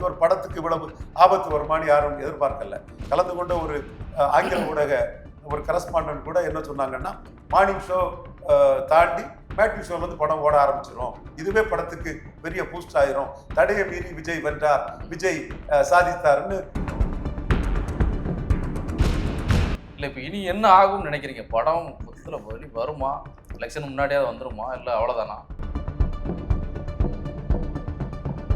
ஒரு படத்துக்கு இவ்வளவு ஆபத்து வருமானு யாரும் எதிர்பார்க்கல. கலந்து கொண்ட ஒரு ஆங்கில ஊடக ஒரு கரஸ்பாண்டன்ட் கூட என்ன சொன்னாங்கன்னா, மார்னிங் ஷோ தாண்டி மேட்னி ஷோல இருந்து படம் ஓட ஆரம்பிச்சிடும், இதுவே படத்துக்கு பெரிய பூஸ்ட் ஆயிரும், தடையை மீறி விஜய் வென்றார், விஜய் சாதித்தார்னு. இல்லை இப்போ இனி என்ன ஆகும்னு நினைக்கிறீங்க? படம் மொத்தத்தில் வெளி வருமா, எலெக்ஷன் முன்னாடியாவது வந்துருமா, இல்லை அவ்வளோதானா?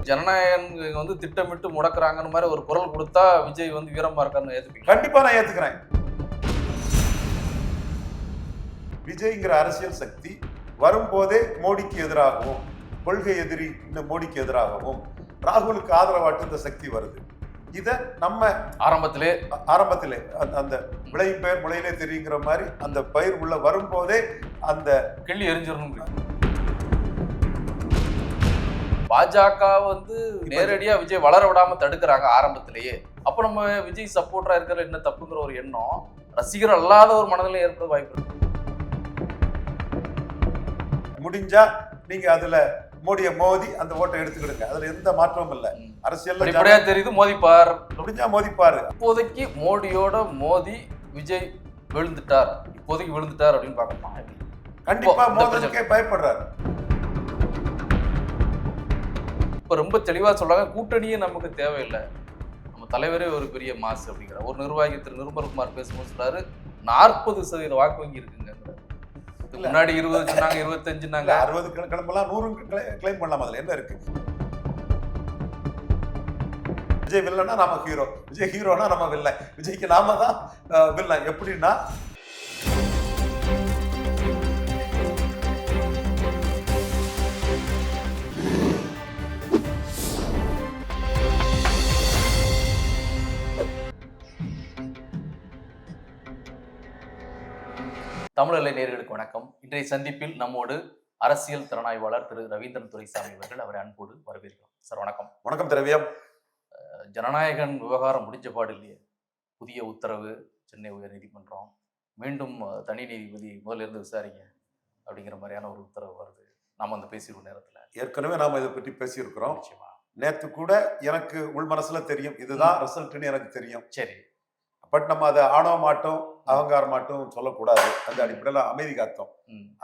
ஜனநாயகம் வந்து திட்டமிட்டு முடக்குறாங்கன்னு மாதிரி ஒரு குரல் கொடுத்தா விஜய் வந்து வீரமா இருக்காருன்னு ஏத்துப்பீங்க? கண்டிப்பா நான் ஏத்துக்கிறேன். விஜய்ங்கிற அரசியல் சக்தி வரும்போதே மோடிக்கு எதிராகவும், கொள்கை எதிரி இந்த மோடிக்கு எதிராகவும், ராகுலுக்கு ஆதரவாட்டு இந்த சக்தி வருது. இத நம்ம ஆரம்பத்திலே அந்த விளையும் பெயர் முளையிலே தெரியுங்கிற மாதிரி அந்த பயிர் உள்ள வரும்போதே அந்த கிள்ளி எரிஞ்சிடணும். பாஜக வந்து நேரடியா விஜய் வளர விடாம தடுக்கிறாங்க ஆரம்பத்திலேயே. அப்ப நம்ம விஜய் சப்போர்ட்டரா இருக்கிற என்ன தப்புங்கிற ஒரு எண்ணம் ரசிகர் அல்லாத ஒரு மனதில் ஏற்பட வாய்ப்பு இருக்கு. முடிஞ்சா நீங்க அதுல மோடிய மோதி அந்த ஓட்டை எடுத்துக்கிடுங்க, அதுல எந்த மாற்றமும் இல்ல. அரசியல் தெரியுது, மோதிப்பார், முடிஞ்சா மோதிப்பாரு. இப்போதைக்கு மோடியோட மோதி விஜய் விழுந்துட்டார், இப்போதைக்கு விழுந்துட்டார் அப்படின்னு பார்க்கணுமா? கண்டிப்பா மோதலுக்கே பயப்படுறாரு. இப்ப ரொம்ப தெளிவா சொல்றாங்க, கூட்டணியே நமக்கு தேவையில்லை, நம்ம தலைவரே ஒரு பெரிய மாசு அப்படிங்கிற ஒரு நிர்வாகி திரு நிர்மல்குமார் பேசும்போது சொல்றாரு 40% வாக்கு வங்கி இருக்குங்க. முன்னாடி 20 சொன்னாங்க, 25 60 கிளம்பலாம், 100 கிளைம் பண்ணலாம். அதுல என்ன இருக்கு? விஜய் வில்லனா நாம ஹீரோ, விஜய் ஹீரோனா நம்ம வில்லன், விஜய்க்கு நாம தான் வில்லன். எப்படின்னா தமிழலை நேயர்களுக்கு வணக்கம். இன்றைய சந்திப்பில் நம்மோடு அரசியல் திறனாய்வாளர் திரு ரவீந்திரன் துரைசாமி அவர்கள், அவரை அன்போடு வரவேற்கிறோம். சார் வணக்கம். வணக்கம் திரவியம். ஜனநாயகன் விவகாரம் முடிஞ்ச பாடு இல்லையே, புதிய உத்தரவு, சென்னை உயர் நீதிமன்றம் மீண்டும் தனி நீதிபதி முதல்ல இருந்து விசாரிங்க அப்படிங்கிற மாதிரியான ஒரு உத்தரவு வருது. நாம அந்த பேசியிருக்க நேரத்தில் ஏற்கனவே நாம இதை பற்றி பேசியிருக்கிறோம். நேற்று கூட எனக்கு உள் மனசுல தெரியும் இதுதான் ரிசல்ட்னு எனக்கு தெரியும். சரி, பட் நம்ம அதை ஆணவ மாட்டோம், அகங்கார மாட்டோம் சொல்லக்கூடாது. அந்த அடிப்படையில் அமைதி காத்தோம்.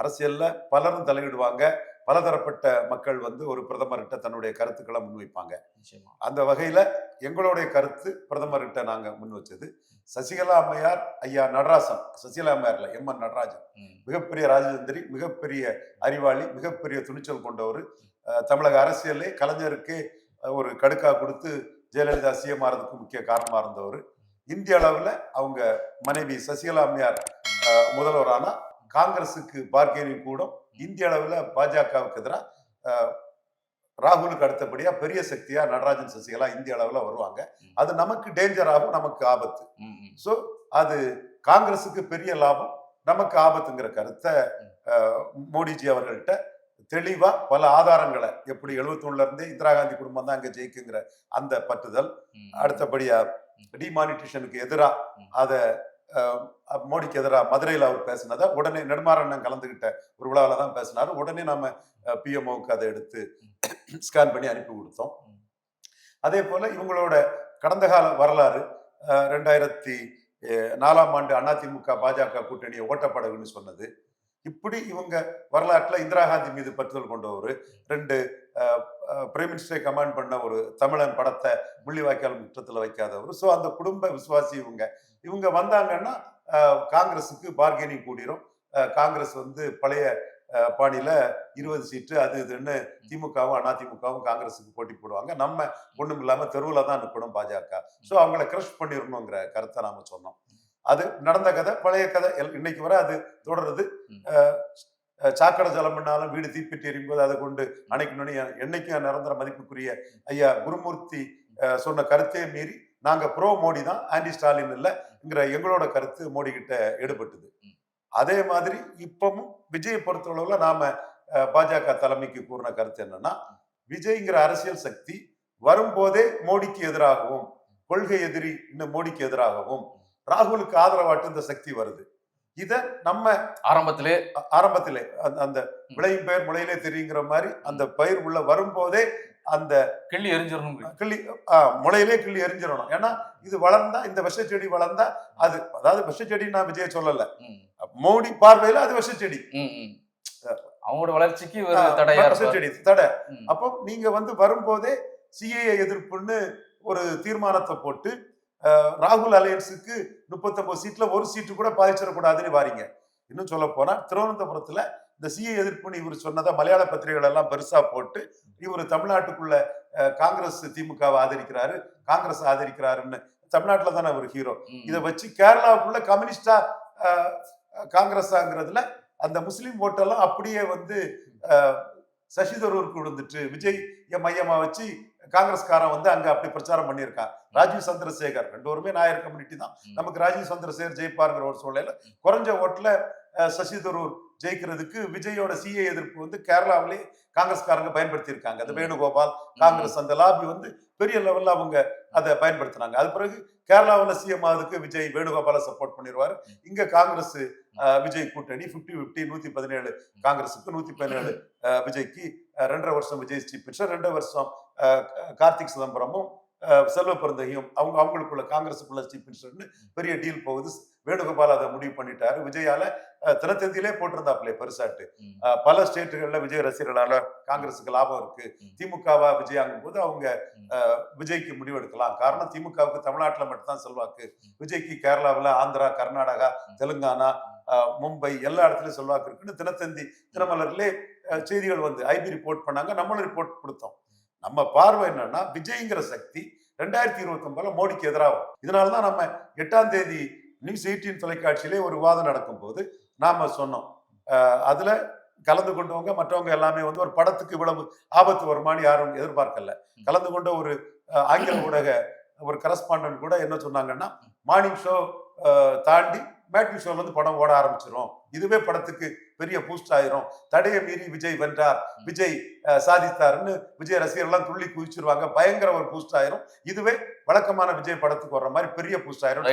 அரசியல்ல பலரும் தலையிடுவாங்க, பலதரப்பட்ட மக்கள் வந்து ஒரு பிரதமர்கிட்ட தன்னுடைய கருத்துக்களை முன்வைப்பாங்க. அந்த வகையில எங்களுடைய கருத்து பிரதமர்கிட்ட நாங்க முன் வச்சது, சசிகலா அம்மையார் ஐயா நடராசன், சசிகலா அம்மையார்ல எம்என் நடராஜன் மிகப்பெரிய ராஜதந்திரி, மிகப்பெரிய அறிவாளி, மிகப்பெரிய துணிச்சல் கொண்டவர். தமிழக அரசியலே கலைஞருக்கு ஒரு கடுக்கா கொடுத்து ஜெயலலிதா சிஎம் ஆறதுக்கு முக்கிய காரணமா இருந்தவர். இந்திய அளவில் அவங்க மனைவி சசிகலா அம்மையார் முதல்வரானா காங்கிரஸுக்கு பார்கெனிங் கூடும். இந்திய அளவில் பாஜகவுக்கு எதிராக ராகுலுக்கு அடுத்தபடியா பெரிய சக்தியா நடராஜன் சசிகலா இந்திய அளவில் வருவாங்க. அது நமக்கு டேஞ்சர் ஆகும், நமக்கு ஆபத்து. ஸோ அது காங்கிரஸுக்கு பெரிய லாபம், நமக்கு ஆபத்துங்கிற கருத்தை மோடிஜி அவர்கள்ட்ட தெளிவா பல ஆதாரங்களை, எப்படி 71 இருந்தே இந்திரா காந்தி குடும்பம் தான் அங்க ஜெயிக்குங்கிற அந்த பற்றுதல், அடுத்தபடியா டிமானிட்டேஷனுக்கு எதிராக அதை மோடிக்கு எதிராக மதுரையில் அவர் பேசினதை உடனே நெடுமாறன் கலந்துகிட்ட ஒரு விழாவில் தான் பேசினாரு. உடனே நாம பிஎம்ஓவுக்கு அதை எடுத்து ஸ்கேன் பண்ணி அனுப்பி கொடுத்தோம். அதே போல இவங்களோட கடந்த கால வரலாறு, 2004 அதிமுக பாஜக கூட்டணியை ஓட்டப்படகுன்னு சொன்னது, இப்படி இவங்க வரலாற்றில் இந்திரா காந்தி மீது பற்றுதல் கொண்டவர், 2 பிரைம் மினிஸ்டரை கமாண்ட் பண்ண ஒரு தமிழன் படத்தை முள்ளிவாய்க்கால் முற்றத்தில் வைக்காதவர். ஸோ அந்த குடும்ப விசுவாசி இவங்க வந்தாங்கன்னா காங்கிரஸுக்கு பார்கெனிங் கூடிரும். காங்கிரஸ் வந்து பழைய பாணியில 20 சீட்டு அது இதுன்னு திமுகவும் அதிமுகவும் காங்கிரஸுக்கு போட்டி போடுவாங்க. நம்ம ஒண்ணும் இல்லாம தெருவில் தான் நிற்கணும் பாஜக. ஸோ அவங்கள கிரஷ் பண்ணிடணுங்கிற கருத்தை நாம சொன்னோம். அது நடந்த கதை, பழைய கதை. இன்னைக்கு வரை அது தொடருது. சாக்கடை ஜலம் பண்ணாலும் வீடு தீப்பிட்டு எரியும்போது அதை கொண்டு அணைக்கணும்னு என்னைக்கும் நிரந்தர மதிப்புக்குரிய ஐயா குருமூர்த்தி சொன்ன கருத்தே மீறி நாங்க ப்ரோ மோடி தான், ஆன்டி ஸ்டாலின் இல்லைங்கிற எங்களோட கருத்து மோடி கிட்ட எடுபட்டுது. அதே மாதிரி இப்பவும் விஜயை பொறுத்தளவுல நாம பாஜக தலைமைக்கு கூறின கருத்து என்னன்னா, விஜய்ங்கிற அரசியல் சக்தி வரும்போதே மோடிக்கு எதிராகவும், கொள்கை எதிரி இன்னும் மோடிக்கு எதிராகவும், ராகுலுக்கு ஆதரவாட்டு இந்த சக்தி வருது. இத நம்ம ஆரம்பத்திலே அந்த விளையும் பெயர் முளையிலே தெரியுங்கிற மாதிரி அந்த பயிர் உள்ள வரும்போதே அந்த கிள்ளி எரிஞ்சிடணும். முளையிலே கிள்ளி எரிஞ்சிடணும். ஏன்னா இது வளர்ந்தா, இந்த விஷ செடி வளர்ந்தா அது, அதாவது விஷ செடி நான் விஜய் சொல்லல, மோடி பார்வையில அது விஷ செடி, அவங்களோட வளர்ச்சிக்கு தடை. அப்போ நீங்க வந்து வரும்போதே சிஏஏ எதிர்ப்புன்னு ஒரு தீர்மானத்தை போட்டு ராகுல் அலையன்ஸுக்கு 39 சீட்ல ஒரு சீட்டு கூட பாதிச்சிடக்கூடாதுன்னு வாரீங்க. இன்னும் சொல்ல போனா திருவனந்தபுரத்துல இந்த சிஏ எதிர்ப்புன்னு இவர் சொன்னதை மலையாள பத்திரிகைகள் எல்லாம் பெருசா போட்டு இவர் தமிழ்நாட்டுக்குள்ள காங்கிரஸ் திமுகவை ஆதரிக்கிறாரு, காங்கிரஸ் ஆதரிக்கிறாருன்னு, தமிழ்நாட்டுல தானே ஒரு ஹீரோ. இதை வச்சு கேரளாவுக்குள்ள கம்யூனிஸ்டா காங்கிரஸாங்கிறதுல அந்த முஸ்லீம் ஓட்டெல்லாம் அப்படியே வந்து சசி தரூருக்கு விழுந்துட்டு விஜய் மையமா வச்சு காங்கிரஸ்காரன் வந்து அங்க அப்படி பிரச்சாரம் பண்ணியிருக்கான். ராஜீவ் சந்திரசேகர் ரெண்டு பேருமே நாயர் கம்யூனிட்டி தான். நமக்கு ராஜீவ் சந்திரசேகர் ஜெயிப்பாருங்கிற ஒரு சூழ்நிலையில குறைஞ்ச ஓட்டுல சசி தரூர் ஜெயிக்கிறதுக்கு விஜயோட சிஏ எதிர்ப்பு வந்து கேரளாவிலே காங்கிரஸ்காரங்க பயன்படுத்தி இருக்காங்க. அந்த வேணுகோபால் காங்கிரஸ் அந்த லாபி வந்து பெரிய லெவல்ல அவங்க அதை பயன்படுத்தினாங்க. அது பிறகு கேரளாவில் சிஎம் ஆகுதுக்கு விஜய் வேணுகோபாலை சப்போர்ட் பண்ணிடுவாரு. இங்க காங்கிரஸ் விஜய் கூட்டணி 50-50, 117 காங்கிரஸுக்கு 117 விஜய்க்கு. 2.5 வருஷம் விஜய் சீஃப் மினிஸ்டர், 2 வருஷம் கார்த்திக் சிதம்பரமும் செல்வ பிறந்தையும் அவங்களுக்குள்ள காங்கிரஸுக்குள்ள சீஃப் மினிஸ்டர்னு பெரிய டீல் போகுது. வேணுகோபால் அதை முடிவு பண்ணிட்டாரு. விஜயால தினத்தந்தியிலே போட்டிருந்தாப்லே பெருசாட்டு பல ஸ்டேட்டுகள்ல விஜய் ரசிகர்களால காங்கிரஸுக்கு லாபம் இருக்கு, திமுகவா விஜய் ஆகும் போது அவங்க விஜய்க்கு முடிவெடுக்கலாம். காரணம் திமுகவுக்கு தமிழ்நாட்டில் மட்டும்தான் செல்வாக்கு, விஜய்க்கு கேரளாவில், ஆந்திரா, கர்நாடகா, தெலுங்கானா, மும்பை எல்லா இடத்துலயும் செல்வாக்கு இருக்குன்னு தினத்தந்தி தினமலர்லே செய்திகள் வந்து ஐபி ரிப்போர்ட் பண்ணாங்க, நம்மளும் ரிப்போர்ட் கொடுத்தோம். நம்ம பார்வை என்னன்னா விஜய்ங்கிற சக்தி 2029 மோடிக்கு எதிராகும். இதனாலதான் நம்ம 8ஆம் தேதி நியூஸ் 18 தொலைக்காட்சியிலே ஒரு விவாதம் நடக்கும் போது நாம சொன்னோம், அதுல கலந்து கொண்டவங்க மற்றவங்க எல்லாமே வந்து ஒரு படத்துக்கு இவ்வளவு ஆபத்து வருமானு யாரும் எதிர்பார்க்கல. கலந்து கொண்ட ஒரு ஆங்கில ஊடக ஒரு கரஸ்பாண்டன்ட் கூட என்ன சொன்னாங்கன்னா, மார்னிங் ஷோ தாண்டி மேட்னி ஷோல வந்து படம் ஓட ஆரம்பிச்சிடும், இதுவே படத்துக்கு பெரிய பூஸ்ட் ஆயிரும், தடையை மீறி விஜய் வென்றார், விஜய் சாதித்தார்னு விஜய் ரசிகர்லாம் துள்ளி குதிச்சிருவாங்க, பயங்கர ஒரு பூஸ்ட் ஆயிரும், இதுவே வழக்கமான விஜய் படத்துக்கு வர்ற மாதிரி பெரிய பூஸ்ட் ஆயிரும்.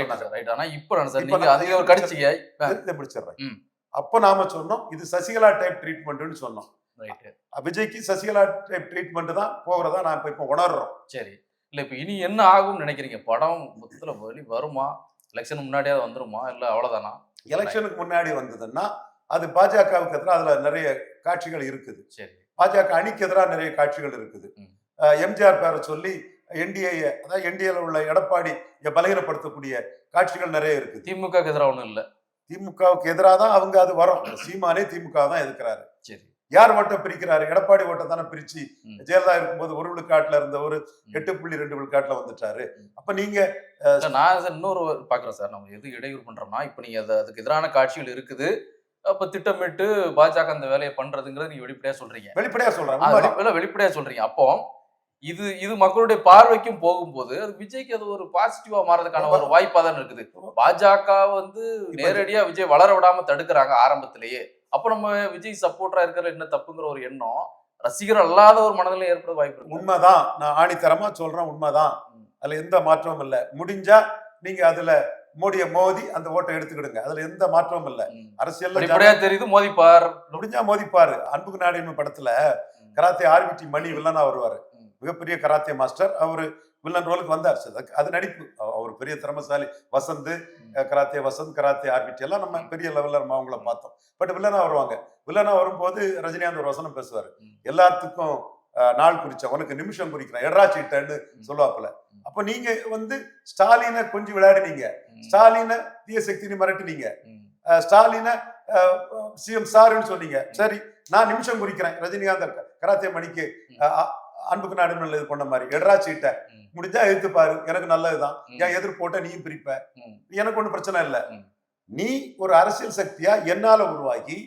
அப்ப நாம சொன்னோம் இது சசிகலா டைப் ட்ரீட்மெண்ட்னு சொன்னோம். விஜய்க்கு சசிகலா டைப் ட்ரீட்மெண்ட் தான் போகிறதா நான் இப்ப உணர்றோம். சரி, இல்ல இப்ப இனி என்ன ஆகும்னு நினைக்கிறீங்க? படம் மொத்தத்துல வருமா, எலெக்ஷன் முன்னாடியே வந்துருமா, இல்ல அவ்வளவுதானா? எலெக்ஷனுக்கு முன்னாடி வந்ததுன்னா அது பாஜகவுக்கு எதிராக அதுல நிறைய காட்சிகள் இருக்குது. சரி, பாஜக அணிக்கு எதிராக நிறைய காட்சிகள் இருக்குது. எம்ஜிஆர் பேரை சொல்லி என்டிஏ, அதாவது என்டிஏல உள்ள எடப்பாடி பலகீனப்படுத்தக்கூடிய காட்சிகள் நிறைய இருக்குது. திமுக எதிராக ஒண்ணும் இல்ல, திமுகவுக்கு எதிராக தான் அவங்க அது வரும். சீமானே திமுக தான் எதிர்க்கிறாரு. சரி, யார் ஓட்டை பிரிக்கிறாரு? எடப்பாடி ஓட்டை தானே பிரிச்சு ஜெயலலிதா இருக்கும்போது 1 விழுக்காட்டுல இருந்த ஒரு 8.2 விழுக்காட்டுல வந்துட்டாரு. அப்ப நீங்க நான் இன்னொரு பாக்குறேன் சார், நம்ம எது இடையூறு பண்றோம்னா, இப்ப நீங்க அதுக்கு எதிரான காட்சிகள் இருக்குது, அப்ப திட்டமிட்டு பாஜக அந்த வேலையை பண்றதுங்கிறது நீங்க வெளிப்படையா சொல்றீங்க. வெளிப்படையா சொல்றேன், வெளிப்படையா சொல்றீங்க. அப்போ இது மக்களுடைய பார்வைக்கும் போகும்போது அது விஜய்க்கு அது ஒரு பாசிட்டிவா மாறதுக்கான ஒரு வாய்ப்பா தான் இருக்குது. பாஜக வந்து நேரடியா விஜய் வளர விடாம தடுக்கிறாங்க ஆரம்பத்திலேயே. அப்ப நம்ம விஜய் சப்போர்ட்டரா இருக்கிற என்ன தப்புங்கிற ஒரு எண்ணம் ரசிகர் அல்லாத ஒரு மனதில் ஏற்பட வாய்ப்பு இருக்கு. உண்மைதான், நான் ஆணித்தரமா சொல்றேன், உண்மைதான், அதுல எந்த மாற்றமும் இல்லை. முடிஞ்சா நீங்க அதுல மோடிய மோதி அந்த ஓட்டை எடுத்துக்கிடுங்க, அதுல எந்த மாற்றமும் இல்லை. அரசியல் தெரியுது, மோதிப்பார், முடிஞ்சா மோதிப்பாரு. அன்புக்கு நாடு படத்துல கராத்தே ஆர்பிடி மணி வில்லனா வருவாரு, மிகப்பெரிய கராத்தே மாஸ்டர். அவரு வில்லன் ரோலுக்கு வந்தார். அது நடிப்பு, அவர் பெரிய திறமசாலி. வசந்த், கராத்தே வசந்த், கராத்தே ஆர்பிடி எல்லாம் நம்ம பெரிய லெவல்ல நம்ம அவங்கள பார்த்தோம். பட் வில்லனா வருவாங்க. வில்லனா வரும்போது ரஜினிகாந்த் ஒரு வசனம் பேசுவாரு, எல்லாத்துக்கும் நாள் குறிச்ச உனக்கு நிமிஷம் குறிக்கிறேன், எட்ராச்சிட்டன்னு சொல்லுவாப்புல. அப்ப நீங்க வந்து ஸ்டாலினை கொஞ்சம் விளையாடுனீங்க, ஸ்டாலினை தீய சக்தின்னு மிரட்டினீங்க, ஸ்டாலினை சிஎம் சாருன்னு சொன்னீங்க. சரி, நான் நிமிஷம் குறிக்கிறேன், ரஜினிகாந்த் கராத்தே மணிக்கு அன்புக்கு நாடு இது பண்ண மாதிரி எட்ராச்சிட்ட முடிஞ்சா எதிர்த்து பாரு, எனக்கு நல்லதுதான், என் எதிர்ப்பு போட்ட நீயும் பிரிப்ப, எனக்கு ஒன்றும் பிரச்சனை இல்லை. நீ ஒரு அரசியல் சக்தியா என்னால உருவாகி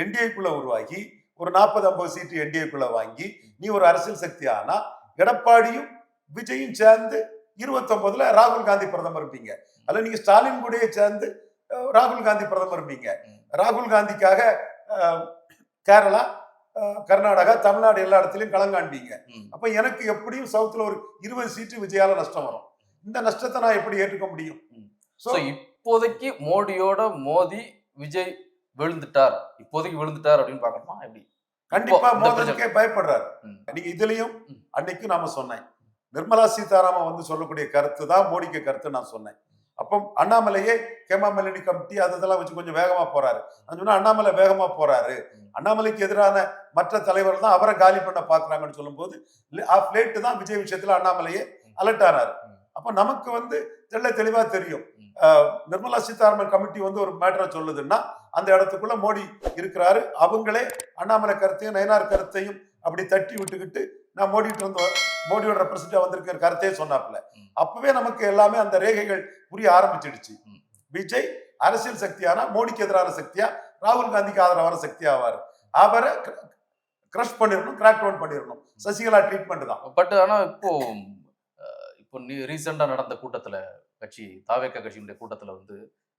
என்டிஏக்குள்ள உருவாகி ஒரு 40-50 சீட்டு என்டிஏக்குள்ள வாங்கி நீ ஒரு அரசியல் சக்தி ஆனா எடப்பாடியும் விஜயும் சேர்ந்து 29ல ராகுல் காந்தி பிரதமர் இருப்பீங்க. அல்ல நீங்க ஸ்டாலின் கூட சேர்ந்து ராகுல் காந்தி பிரதமர் இருப்பீங்க. ராகுல் காந்திக்காக கேரளா, கர்நாடகா, தமிழ்நாடு எல்லா இடத்துலயும் களங்காண்பீங்க. அப்ப எனக்கு எப்படியும் சவுத்துல ஒரு 20 சீட்டு விஜயால நஷ்டம் வரும். இந்த நஷ்டத்தை நான் எப்படி ஏற்றுக்க முடியும்? இப்போதைக்கு மோடியோட மோதி விஜய் விழுந்துட்டார், இப்போதைக்கு விழுந்துட்டார் அப்படின்னு பார்க்கணுமா எப்படி? கண்டிப்பா இப்போ இந்த மோதலுக்கே பயப்படுறாரு. ம். நீங்க இதுலயும் ம். அன்னைக்கு நாம சொன்னேன், நிர்மலா சீதாராமன் வந்து சொல்லக்கூடிய கருத்து தான் மோடிக்கு கருத்து நான் சொன்னேன். அப்போ அண்ணாமலையே கேமா மெலனி கமிட்டி அதெல்லாம் வச்சு கொஞ்சம் வேகமா போறாரு. நான் சொன்னா அண்ணாமலை வேகமா போறாரு, அண்ணாமலைக்கு எதிரான மற்ற தலைவர் தான் அவரை காலி பண்ண பாக்குறாங்கன்னு சொல்லும்போது ஆஃப் லேட் தான் விஜய் விஷயத்துல அண்ணாமலையே அலர்ட் ஆனாரு. அப்ப நமக்கு வந்து தெளிவா தெரியும், நிர்மலா சீதாராமன் கமிட்டி வந்து ஒரு மேட்டரை சொல்லுதுன்னா அந்த இடத்துக்குள்ள மோடி இருக்கிறாரு. அவங்களே அண்ணாமலை கருத்தையும் நயனார் கருத்தையும் அப்படி தட்டி விட்டுக்கிட்டு நான் மோடியோட ரெப்ரசன்டேட்டிவா வந்திருக்கிற கருத்தையே சொன்னாப்ல. அப்பவே நமக்கு எல்லாமே அந்த ரேகைகள் புரிய ஆரம்பிச்சிடுச்சு. விஜய் அரசியல் சக்தியானா மோடிக்கு எதிரான சக்தியா, ராகுல் காந்திக்கு ஆதரவான சக்தியா ஆவாரு. அவரை கிரஷ் பண்ணிடணும், கிராக் டவுன் பண்ணிடணும். சசிகலா ட்ரீட்மெண்ட் தான். பட் ஆனா இப்போ ரீசெண்டா நடந்த கூட்டத்துல தாவேகா கட்சியினுடைய கூட்டத்துல வந்து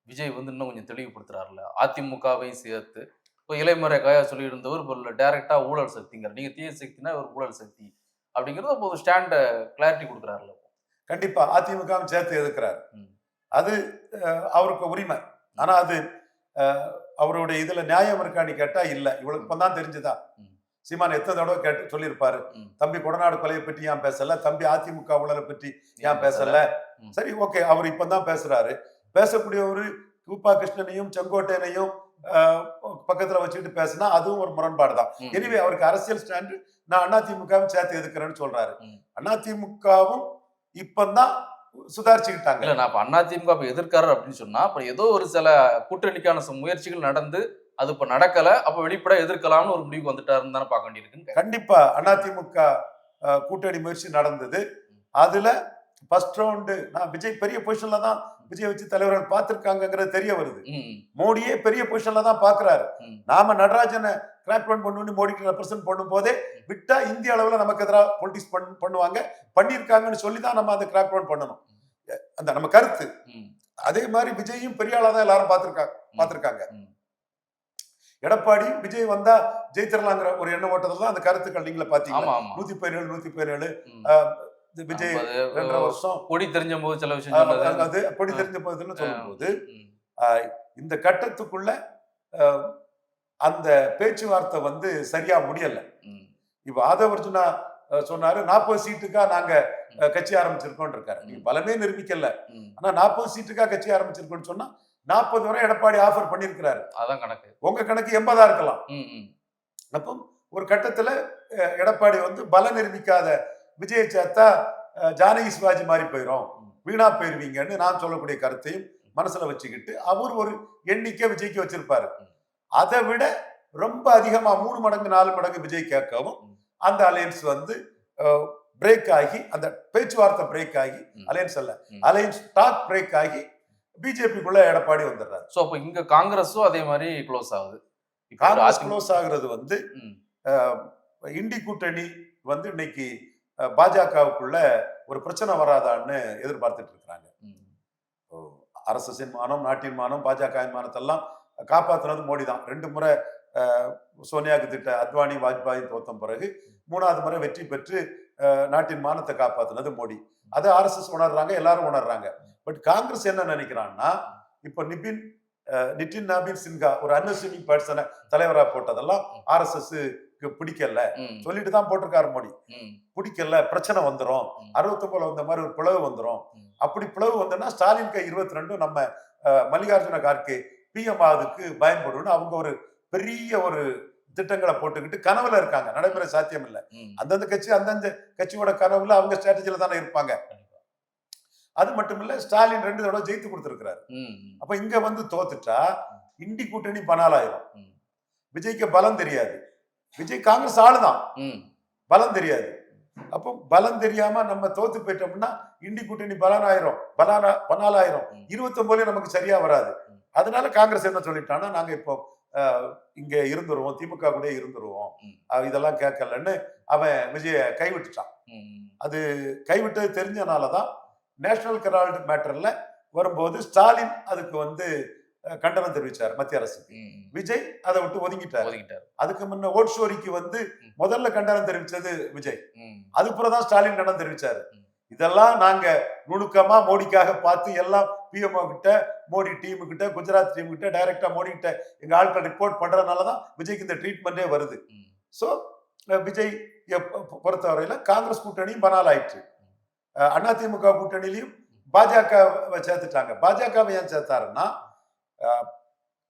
விஜய் வந்து இன்னும் கொஞ்சம் தெளிவுபடுத்துறாருல, அதிமுகவையும் சேர்த்து. இப்போ இளைமுறை காயா சொல்லி இருந்தவர் இப்போ டைரக்டா ஊழல் சக்திங்கிற, நீங்க தீய சக்தினா ஒரு ஊழல் சக்தி அப்படிங்கிறது அப்போ ஸ்டாண்ட கிளாரிட்டி கொடுக்குறாருல. கண்டிப்பா அதிமுகவும் சேர்த்து எதிர்க்கிறார். அது அவருக்கு உரிமை. ஆனா அது அவருடைய இதுல நியாயம் இருக்கான்னு கேட்டா இல்ல. இவளுக்கு இப்பதான் தெரிஞ்சுதா? சீமான் எத்தனை தடவை கேட்டு சொல்லியிருப்பாரு, தம்பி கொடநாடு கொலையை பற்றி ஏன் பேசல, தம்பி அதிமுக ஊழலை பற்றி ஏன் பேசல. சரி, ஓகே, அவர் இப்பதான் பேசுறாரு. பேசக்கூடியவரு கூப்பா கிருஷ்ணனையும் செங்கோட்டையனையும் பக்கத்துல வச்சுட்டு பேசினா அதுவும் ஒரு முரண்பாடு தான். எனவே அவருக்கு அரசியல் ஸ்டாண்டு நான் அதிமுகவும் சேர்த்து எதுக்குறேன்னு சொல்றாரு. அதிமுகவும் இப்பதான் சுதாரிச்சுக்கிட்டாங்க. இல்ல, நான் அதிமுக எதிர்க்காரு அப்படின்னு சொன்னா அப்புறம் ஏதோ ஒரு சில கூட்டணிக்கான முயற்சிகள் நடந்து அது இப்ப நடக்கல, அப்ப வெளிப்பட எதிர்க்கலாம்னு ஒரு முடிவுக்கு வந்துட்டாருன்னு தானே பார்க்க வேண்டியிருக்கு. கண்டிப்பா அதிமுக கூட்டணி முயற்சி நடந்தது. அதுல ஃபர்ஸ்ட் ரவுண்டு நான் விஜய் பெரிய பொசிஷன்ல தான் விஜய் வச்சு தலைவர்கள் பார்த்திருக்காங்கிறது தெரிய வருது. மோடியே பெரிய பொசிஷன்ல தான் பாக்குறாரு. நாம நடராஜனை கிராக் டவுன் பண்ணி மோடிக்கு ரெப்ரசென்ட் பண்ணும் போதே விட்டா இந்திய அளவுல நமக்கு எதிராக பொலிட்டிக்ஸ் பண்ணுவாங்க, பண்ணியிருக்காங்கன்னு சொல்லி தான் நம்ம அதை கிராக் டவுன் பண்ணணும், அந்த நம்ம கருத்து. அதே மாதிரி விஜயும் பெரிய ஆளா தான் எல்லாரும் பார்த்திருக்காங்க. எடப்பாடியும் விஜய் வந்தா ஜெயித்திரலாங்கிற ஒரு எண்ண ஓட்டத்தில் தான் அந்த கருத்துக்கள் நீங்கள பாத்தீங்க. 117 விஜய் 2.5 வருஷம் பொடி தெரிஞ்ச போது சில விஷயம் அது பொடி தெரிஞ்ச போதுன்னு சொல்லும்போது இந்த கட்டத்துக்குள்ள அந்த பேச்சுவார்த்தை வந்து சரியா முடியல. இப்ப ஆதவர்ஜுனா சொன்னாரு 40 சீட்டுக்கா நாங்க கட்சி ஆரம்பிச்சிருக்கோம் இருக்காரு. நீங்க பலமே நிரூபிக்கல, ஆனா 40 சீட்டுக்கா கட்சி ஆரம்பிச்சிருக்கோம்னு சொன்னா 40 வரை எடப்பாடி ஆஃபர் பண்ணிருக்கிறாரு. அதான் கணக்கு. உங்க கணக்கு 80 இருக்கலாம். அப்போ ஒரு கட்டத்துல எடப்பாடி வந்து பல நிரூபிக்காத விஜயை சேர்த்தா ஜானகி சிவாஜி மாதிரி போயிடும், வீணா போயிருவீங்கன்னு நான் சொல்லக்கூடிய கருத்தையும் மனசுல வச்சுக்கிட்டு அவர் ஒரு எண்ணிக்கை விஜய்க்கு வச்சிருப்பாரு. அதை விட ரொம்ப அதிகமா 3 மடங்கு 4 மடங்கு விஜய் கேட்கவும் அந்த அலையன்ஸ் வந்து பிரேக் ஆகி, அந்த பேச்சுவார்த்தை பிரேக் ஆகி, அலையன்ஸ் அல்ல அலையன்ஸ் டாக் பிரேக் ஆகி பிஜேபிக்குள்ள எடப்பாடி வந்துடுறாரு. சோ அப்ப இங்க காங்கிரஸும் அதே மாதிரி க்ளோஸ் ஆகுது. காங்கிரஸ் க்ளோஸ் ஆகுறது வந்து இண்டி கூட்டணி வந்து இன்னைக்கு பாஜகவுக்குள்ள ஒரு பிரச்சனை வராதான்னு எதிர்பார்த்துட்டு இருக்கிறாங்க. அரசின் மானம், நாட்டின் மானம், பாஜக மானத்தெல்லாம் காப்பாற்றுனது மோடி தான். 2 முறை சோனியாக்கு திட்ட அத்வானி வாஜ்பாய் தோத்த பிறகு 3வது முறை வெற்றி பெற்று நாட்டின் மானத்தை காப்பாற்றுனது மோடி. அதை ஆர்எஸ்எஸ் உணர்றாங்க, எல்லாரும் உணர்றாங்க. பட் காங்கிரஸ் என்ன நினைக்கிறான்னா, இப்ப நிதின் நபீன் சின்ஹா ஒரு அன்அசூமிங் பர்சனை தலைவரா போட்டதெல்லாம் ஆர்எஸ்எஸ் பிடிக்கல சொல்லிட்டு தான் போட்டிருக்காரு மோடி. பிடிக்கல, பிரச்சனை வந்துடும், 69 வந்த மாதிரி ஒரு பிளவு வந்துடும். அப்படி பிளவு வந்தோம்னா ஸ்டாலின் கை 22 நம்ம மல்லிகார்ஜுன கார்கே பிஎம் ஆகுதுக்கு பயன்படும். அவங்க ஒரு பெரிய ஒரு திட்டங்களை போட்டுக்கிட்டு கனவுல இருக்காங்க, நடைமுறை சாத்தியம் இல்லை. அந்தந்த கட்சியோட கனவுல அவங்க ஸ்ட்ராட்டஜில தானே இருப்பாங்க. அது மட்டும் இல்ல, ஸ்டாலின் 2 தடவை ஜெயித்து கொடுத்திருக்கிறாரு. அப்ப இங்க வந்து தோத்துட்டா இண்டி கூட்டணி பனாலாயிரும். விஜய்க்கு பலம் தெரியாது. விஜய் காங்கிரஸ் ஆளுதான், பலம் தெரியாது. அப்போ பலம் தெரியாம நம்ம தோத்து போயிட்டோம்னா இண்டி கூட்டணி பனாலாயிரம் 29 நமக்கு சரியா வராது. அதனால காங்கிரஸ் என்ன சொல்லிட்டான்னா, நாங்க இப்போ இங்க இருந்துருவோம், திமுக கூட இருந்துருவோம், இதெல்லாம் கேட்கலன்னு அவன் விஜய கைவிட்டுட்டான். அது கைவிட்டது தெரிஞ்சனாலதான் நேஷனல் ஹெரால்டு மேட்டர்ல வரும்போது ஸ்டாலின் அதுக்கு வந்து கண்டனம் தெரிவிச்சார் மத்திய அரசுக்கு. விஜய் அதை விட்டு ஒதுங்கிட்டார். அதுக்கு முன்ன ஓட் ஷோரிக்கு வந்து முதல்ல கண்டனம் தெரிவிச்சது விஜய், அதுக்கப்புறம் தான் ஸ்டாலின் கண்டனம் தெரிவிச்சாரு. இதெல்லாம் நாங்க நுணுக்கமா மோடிக்காக பார்த்து எல்லாம் பிஎம்ஓ கிட்ட, மோடி டீமு கிட்ட, குஜராத் டீம் கிட்ட, டைரக்டா மோடி கிட்ட எங்க ஆட்கள் ரிப்போர்ட் பண்றதுனாலதான் விஜய்க்கு இந்த ட்ரீட்மெண்டே வருது. சோ விஜய் பொறுத்தவரையில காங்கிரஸ் கூட்டணியும் பனால் ஆயிடுச்சு. அதிமுக கூட்டணியிலையும் பாஜக சேர்த்துட்டாங்க. பாஜகவை ஏன் சேர்த்தாருன்னா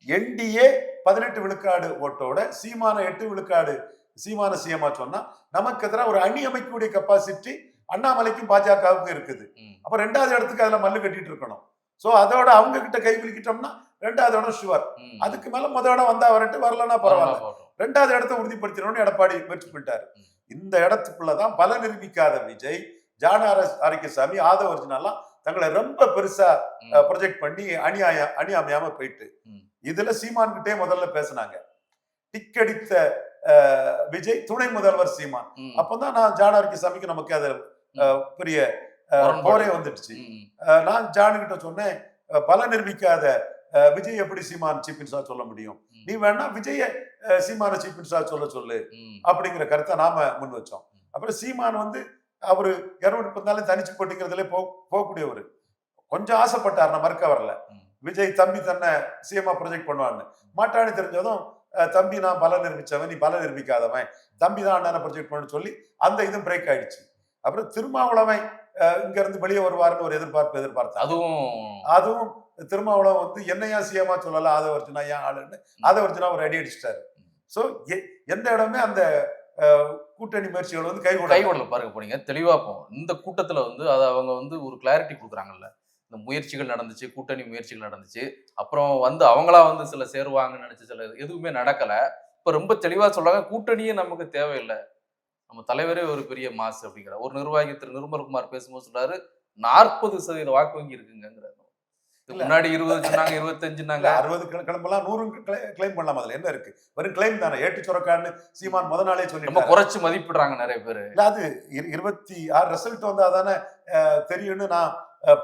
என்டிஏ 18 விழுக்காடு ஓட்டோட சீமான 8 விழுக்காடு சீமான சிஎம்மா சொன்னா நமக்கு எதிராக ஒரு அணி அமைக்கக்கூடிய கெப்பாசிட்டி அண்ணாமலைக்கும் பாஜகவுக்கும் இருக்குது. அப்ப 2வது இடத்துக்கு அதுல மல்லு கட்டிட்டு இருக்கணும். சோ அதோட அவங்க கிட்ட கை குலுக்கிட்டோம்னா 2வது இடம் ஷுவர். அதுக்கு மேல முதல் இடம் வந்தா வரட்டு, வரலன்னா பரவாயில்ல. 2வது இடத்தை உறுதிப்படுத்தினோம்னு எடப்பாடி முயற்சி பண்ணிட்டாரு. இந்த இடத்துக்குள்ளதான் பல நிரூபிக்காத விஜய், ஜான ஆரோக்கியசாமி, ஆதவ அர்ஜுனாலாம் தங்களை ரொம்ப பெருசா ப்ரொஜெக்ட் பண்ணி அணி அமையாம போயிட்டு இதுல சீமான் கிட்டே முதல்ல பேசினாங்க. டிக்கடித்த விஜய் துணை முதல்வர் சீமான். அப்பதான் நான் ஜான ஆரோக்கியசாமிக்கு நமக்கு அது பெரிய போரே வந்துடுச்சு. நான் ஜானு கிட்ட சொன்னேன், பல நிரூபிக்காத விஜய் எப்படி சீமான் சீஃப் மினிஸ்டரா சொல்ல முடியும்? நீ வேணா விஜய சீமான சீஃப் மினிஸ்டரா சொல்லு அப்படிங்கிற கருத்தை நாம முன் வச்சோம். அப்புறம் சீமான் அவரு 234 தனிச்சு போட்டிங்கிறதுல போகக்கூடியவர். கொஞ்சம் ஆசைப்பட்டார், நான் மறுக்க வரல. விஜய் தம்பி தன்னை சிஎம்மா ப்ரொஜெக்ட் பண்ணுவான்னு மாட்டான்னு தெரிஞ்சதும் தம்பி நான் பல நிரூபிச்சவன், நீ பல நிரூபிக்காதவன், தம்பி தான் அண்ணனை ப்ரொஜெக்ட் பண்ணு சொல்லி அந்த இதுவும் பிரேக் ஆயிடுச்சு. அப்புறம் திருமாவளவன் இங்க இருந்து வெளியே வருவாருன்னு ஒரு எதிர்பார்த்தேன். அதுவும் திருமாவளவன் என்னையா சிஎம்மா சொல்லல, ஆதவ அர்ஜுனா ஏன் ஆளுன்னு ஆதவ அர்ஜுனா ஒரு அடி அடிச்சிட்டாரு. சோ எந்த இடமே அந்த கூட்டணி முயற்சிகள் கைவிடல. பாருங்க, போனீங்க தெளிவா போகும். இந்த கூட்டத்துல அது அவங்க ஒரு கிளாரிட்டி கொடுக்குறாங்கல்ல, இந்த முயற்சிகள் நடந்துச்சு, கூட்டணி முயற்சிகள் நடந்துச்சு, அப்புறம் அவங்களா சில சேருவாங்கன்னு நினைச்சு சில எதுவுமே நடக்கல. இப்ப ரொம்ப தெளிவா சொல்றாங்க, கூட்டணியே நமக்கு தேவையில்லை, நம்ம தலைவரே ஒரு பெரிய மாசு அப்படிங்கிற ஒரு நிர்வாகி திரு நிர்மல்குமார் பேசும்போது சொல்றாரு 40% வாக்கு வங்கி இருக்குங்கிறாரு. முன்னாடி 20 சொன்னாங்க, 25 60 கிளம்பலாம், 100 கிளைம் பண்ணலாம். அதுல என்ன இருக்கு? வெறும் கிளைம் தானே. ஏட்டு சுரக்கான்னு சீமான் முத நாளே சொல்லி நம்ம குறைச்சு மதிப்பிடுறாங்க நிறைய பேரு. இல்ல, அது 26 ரிசல்ட் வந்தா தானே தெரியும்னு நான்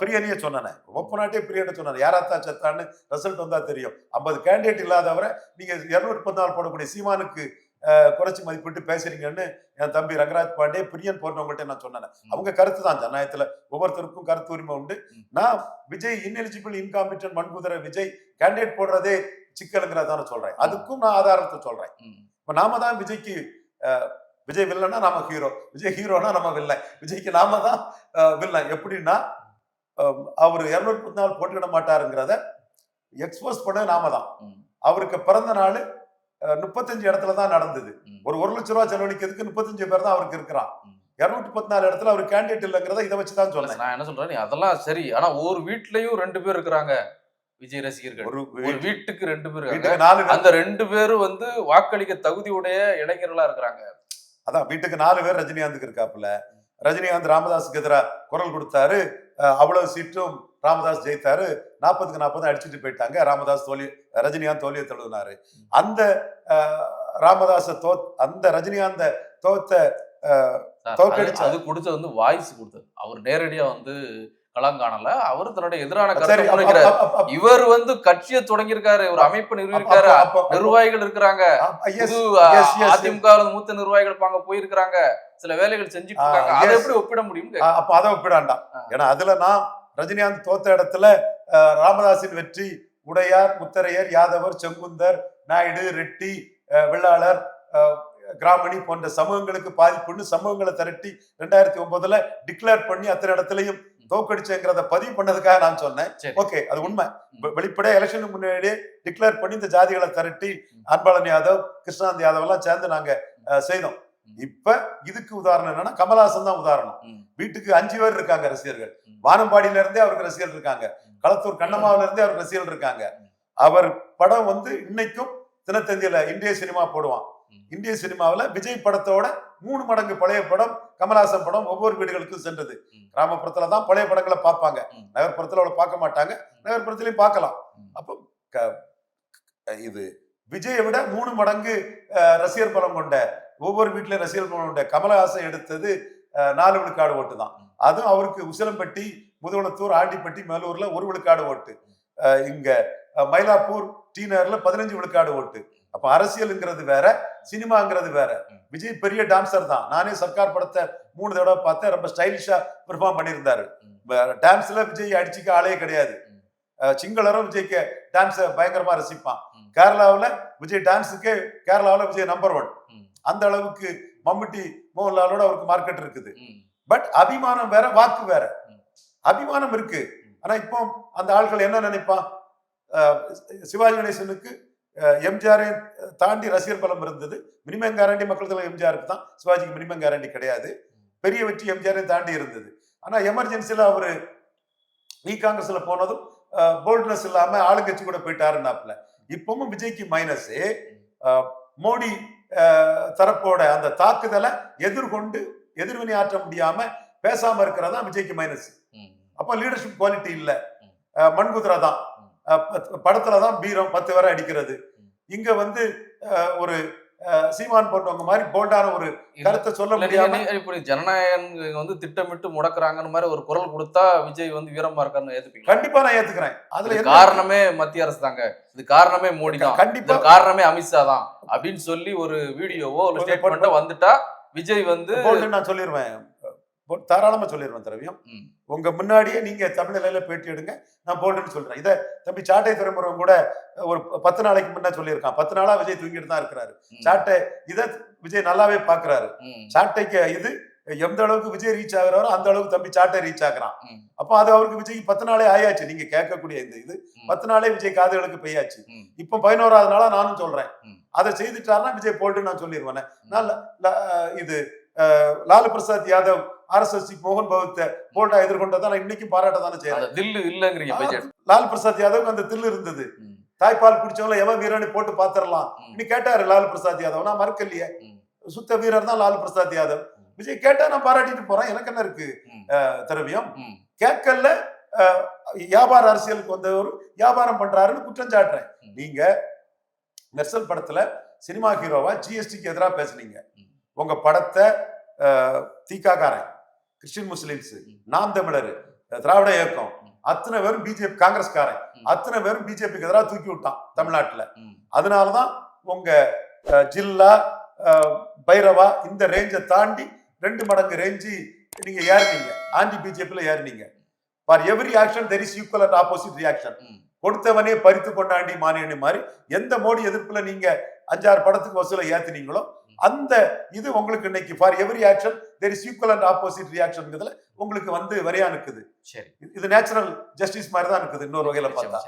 பிரியனையே சொன்னேன். ஒப்பனாட்டே பிரியனை சொன்னேன், யாராத்தா செத்தான்னு ரிசல்ட் வந்தா தெரியும். 50 கேண்டிடேட் இல்லாதவரை நீங்க 214 போடக்கூடிய சீமானுக்கு குறைச்சி மதிப்பிட்டு பேசுறீங்கன்னு என் தம்பி ரங்கராஜ் பாண்டே, பிரியன் போன்றவங்கள்ட்ட நான் சொன்னேன். அவங்க கருத்து தான், ஜனநாயகத்துல ஒவ்வொருத்தருக்கும் கருத்து உரிமை உண்டு. நான் விஜய் இன்எலிஜிபிள், இன்காம்பிட்டன்ட், மண்குதிரை விஜய் கேண்டிடேட் போடுறதே சிக்கலுங்கிறதான சொல்றேன். அதுக்கும் நான் ஆதாரத்தை சொல்றேன். இப்ப நாம தான் விஜய்க்கு விஜய் வில்லன்னா நாம ஹீரோ, விஜய் ஹீரோனா நம்ம வில்லன், விஜய்க்கு நாம தான் வில்லன். எப்படின்னா அவர் 214 போட்டுக்கிட மாட்டாருங்கிறத எக்ஸ்போஸ் பண்ண நாம தான். அவருக்கு பிறந்த நாள் 35 இடத்துல தான் நடந்தது. ஒரு 1 லட்சம் ரூபாய் செலவழிக்கிறதுக்கு 35 பேர் தான் அவருக்கு இருக்கிறான். 214 இடத்துல அவர் கேண்டிடேட் இல்லைங்கிறத இதை வச்சுதான் சொல்றேன். நான் என்ன சொல்றேன், அதெல்லாம் சரி. ஆனா ஒரு வீட்லயும் 2 பேர் இருக்கிறாங்க விஜய் ரசிகர்கள். ஒரு வீட்டுக்கு 2 பேர் இருக்காங்க. அந்த 2 பேரும் வாக்களிக்க தகுதி உடைய இளைஞர்களா இருக்கிறாங்க. அதான் வீட்டுக்கு 4 பேர் ரஜினிகாந்துக்கு இருக்காப்புல. ரஜினிகாந்த் ராமதாஸுக்கு எதிராக குரல் கொடுத்தாரு, அவ்வளவு சீட்டும் ராமதாஸ் ஜெயித்தாரு. 40க்கு 40 அடிச்சுட்டு போயிட்டாங்க. ராமதாஸ் ரஜினிகாந்த் தோல்வியை தழுவினாரு. அந்த ராமதாஸ அந்த ரஜினிகாந்த அது கொடுத்தது வாய்ஸ் கொடுத்தது. அவர் நேரடியா களங்காணல. அவர் தன்னுடைய எதிரான கருத்தை முன்வைக்கிறார். இவர் கட்சியை தொடங்கியிருக்காரு, ஒரு அமைப்பு நிறுவிருக்காரு, நிர்வாகிகள் இருக்கிறாங்க. அதிமுக மூத்த நிர்வாகிகள் அங்க போயிருக்கிறாங்க, சில வேலைகள் செஞ்சுட்டு இருக்காங்க. அதை எப்படி ஒப்பிட முடியும்? அப்ப அதை ஒப்பிடாண்டாம். ஏன்னா அதுல நான் ரஜினிகாந்த் தோத்த இடத்துல ராமதாஸின் வெற்றி உடையார், முத்தரையர், யாதவர், செங்குந்தர், நாயுடு, ரெட்டி, வெள்ளாளர், கிராமணி போன்ற சமூகங்களுக்கு பாதிப்புன்னு சமூகங்களை திரட்டி 2009 டிக்ளேர் பண்ணி அத்தனை இடத்துலையும் தோக்கடிச்சுங்கிறத பதிவு பண்ணதுக்காக நான் சொன்னேன். ஓகே, அது உண்மை. வெளிப்படையா எலெக்ஷனுக்கு முன்னாடியே டிக்ளேர் பண்ணி இந்த ஜாதிகளை திரட்டி அன்பாளன் யாதவ், கிருஷ்ணாந்த் யாதவ் எல்லாம் சேர்ந்து நாங்க செய்தோம். இப்ப இதுக்கு உதாரணம் என்னன்னா கமலஹாசன் தான் உதாரணம். வீட்டுக்கு 5 பேர் இருக்காங்க ரசிகர்கள். வானம்பாடியில இருந்தே அவருக்கு ரசிகர்கள் இருக்காங்க. களத்தூர் கண்ணம்மாவில இருந்தே அவருக்கு ரசிகர்கள் இருக்காங்க. அவர் படம் இன்னைக்கும் தினத்தந்தியில இந்திய சினிமா போடுவான். இந்திய சினிமாவில விஜய் படத்தோட 3 மடங்கு பழைய படம் கமலஹாசன் படம் ஒவ்வொரு வீடுகளுக்கும் சென்றது. கிராமப்புறத்துல தான் பழைய படங்களை பார்ப்பாங்க, நகர்ப்புறத்துல அவளை பார்க்க மாட்டாங்க. நகர்ப்புறத்திலையும் பார்க்கலாம். அப்போ இது விஜயை விட 3 மடங்கு ரசிகர் பலம் கொண்ட, ஒவ்வொரு வீட்டிலும் ரசிகர் பலம் கொண்ட கமலஹாசன் எடுத்தது 4 விழுக்காடு ஓட்டு தான். அதுவும் அவருக்கு உசிலம்பட்டி, முதுகுளத்தூர், ஆண்டிப்பட்டி, மேலூர்ல 1 விழுக்காடு ஓட்டு. இங்க மயிலாப்பூர், டி நகர்ல 15 விழுக்காடு ஓட்டு. அப்ப அரசியல்ங்கிறது வேற, சினிமாங்கிறது வேற. விஜய் பெரிய டான்சர் தான். நானே சர்க்கார் படத்தை 3 தடவை பார்த்தேன். ரொம்ப ஸ்டைலிஷா பெர்ஃபார்ம் பண்ணியிருந்தாரு. டான்ஸ்ல விஜய் அடிச்சுக்க ஆளே கிடையாது. சிங்களரும் விஜய்க்கு டான்ஸை பயங்கரமா ரசிப்பான். கேரளாவில் விஜய் டான்ஸுக்கு கேரளாவில் விஜய் நம்பர் 1. அந்த அளவுக்கு மம்முட்டி மோகன்லாலோட அவருக்கு மார்க்கெட் இருக்குது. பட் அபிமானம் வேற, வாக்கு வேற. அபிமானம் இருக்கு. ஆனா இப்போ அந்த ஆட்கள் என்ன நினைப்பான், சிவாஜி கணேசனுக்கு எம்ஜிஆரை தாண்டி ரசிகர் பலம் இருந்தது. மினிமம் கேரண்டி மக்கள் தலைவர் எம்ஜிஆருக்கு தான், சிவாஜிக்கு மினிமம் கேரண்டி கிடையாது. பெரிய வெற்றி எம்ஜிஆரை தாண்டி இருந்தது. ஆனா எமர்ஜென்சில அவரு காங்கிரஸ்ல போனதும் போல்ட்னஸ் இல்லாம ஆளுங்கட்சி கூட போயிட்டாருன்னாப்ல. இப்பவும் விஜய்க்கு மைனஸ். மோடி தரப்போட அந்த தாக்குதலை எதிர்கொண்டு எதிர்வினை ஆற்ற முடியாம பேசாம இருக்கிறதா விஜய்க்கு மைனஸ். அப்ப லீடர்ஷிப் குவாலிட்டி இல்ல. மண்குதிரை தான், படத்துலதான் பீரம் 10 வரை அடிக்கிறது. இங்க வந்து ஒரு சீமான் போட்டவங்க மாதிரி போல்டான ஒரு கருத்தை சொல்ல முடியாம இப்படி ஜனநாயகம் வந்து திட்டமிட்டு முடக்குறாங்கன்னு மாதிரி ஒரு குரல் கொடுத்தா விஜய் வந்து வீரமா இருக்கான்னு ஏத்துப்பீங்க? கண்டிப்பா நான் ஏத்துக்கிறேன். அதுல காரணமே மத்திய அரசு தாங்க, இது காரணமே மோடி தான், கண்டிப்பா காரணமே அமித்ஷா தான் அப்படின்னு சொல்லி ஒரு வீடியோவோ ஒரு ஸ்டேட்மெண்ட்டோ வந்துட்டா விஜய் வந்து நான் சொல்லிடுவேன், தாராளமா சொல்லிடுவேன். திரவியம், உங்க முன்னாடியே நீங்க தமிழ்நிலையில பேட்டி எடுங்க, நான் போல்டுன்னு சொல்றேன். இதை தம்பி சாட்டை துறைமுகம் கூட ஒரு 10 நாளைக்கு முன்ன சொல்லியிருக்கான். 10 நாளா விஜய் தூங்கிட்டு தான் இருக்கிறாரு. சாட்டை இதை விஜய் நல்லாவே பாக்குறாரு. சாட்டைக்கு இது எந்த அளவுக்கு விஜய் ரீச் ஆகுறாரோ அந்த அளவுக்கு தம்பி சாட்டை ரீச் ஆகுறான். அப்ப அது அவருக்கு விஜய் 10 நாளே ஆயாச்சு. நீங்க கேட்கக்கூடிய இந்த இது 10 நாளே விஜய் காதுகளுக்கு பெய்யாச்சு. இப்ப 11வது நாளா நானும் சொல்றேன். அதை செய்துட்டாருன்னா விஜய் போல்டுன்னு நான் சொல்லிடுவேன். நான் இது லாலு பிரசாத் யாதவ் RSS மோகன் பகவத்தை போல்டா எதிர்கொண்டதான் நான் இன்னைக்கும் பாராட்ட தானே செய்யறேன். லாலு பிரசாத் யாதவ் அந்த தில்லு இருந்தது. தாய்ப்பால் குடிச்சவங்கள எவன் வீரனை போட்டு பாத்திரலாம் நீ கேட்டாரு லாலு பிரசாத் யாதவ். நான் மறுக்கலையே, சுத்த வீரர் தான் லாலு பிரசாத் யாதவ். விஜய் கேட்டா நான் பாராட்டிட்டு போறேன். எனக்கு என்ன இருக்கு திரவியம்? கேட்கல வியாபார அரசியலுக்கு வந்த ஒரு வியாபாரம் பண்றாருன்னு குற்றம் சாட்டுறேன். நீங்க மெர்சல் படத்துல சினிமா ஹீரோவா GSTக்கு எதிராக பேசுனீங்க. உங்க படத்தை தீக்காக்காரன், கிறிஸ்டின் முஸ்லிம்ஸ், நாம் தமிழர், திராவிட இயக்கம் அத்தனை பேரும் பிஜேபி, காங்கிரஸ்காரன் அத்தனை பேரும் பிஜேபிக்கு எதிராக தூக்கி விட்டான் தமிழ்நாட்டுல. அதனாலதான் உங்க ஜில்லா, பைரவா இந்த ரேஞ்சை தாண்டி 2 மடங்கு ரேஞ்சு நீங்க ஏறினீங்க. ஆன்டி பிஜேபியில ஏறினீங்க. For every action there is equal and opposite reaction. கொடுத்தவனே பறித்து கொண்டாண்டி மானியனி மாதிரி எந்த மோடி எதிர்ப்புல நீங்க 5-6 படத்துக்கு வசூலை ஏத்தினீங்களோ அந்த இது உங்களுக்கு இன்னைக்கு for every action there is equal and opposite ரியாக்ஷன்ங்கிறதுல உங்களுக்கு வந்து வரையா இருக்குது. சரி, இது நேச்சுரல் ஜஸ்டிஸ் மாதிரி தான் இருக்குது. இன்னொரு வகையில பார்த்தா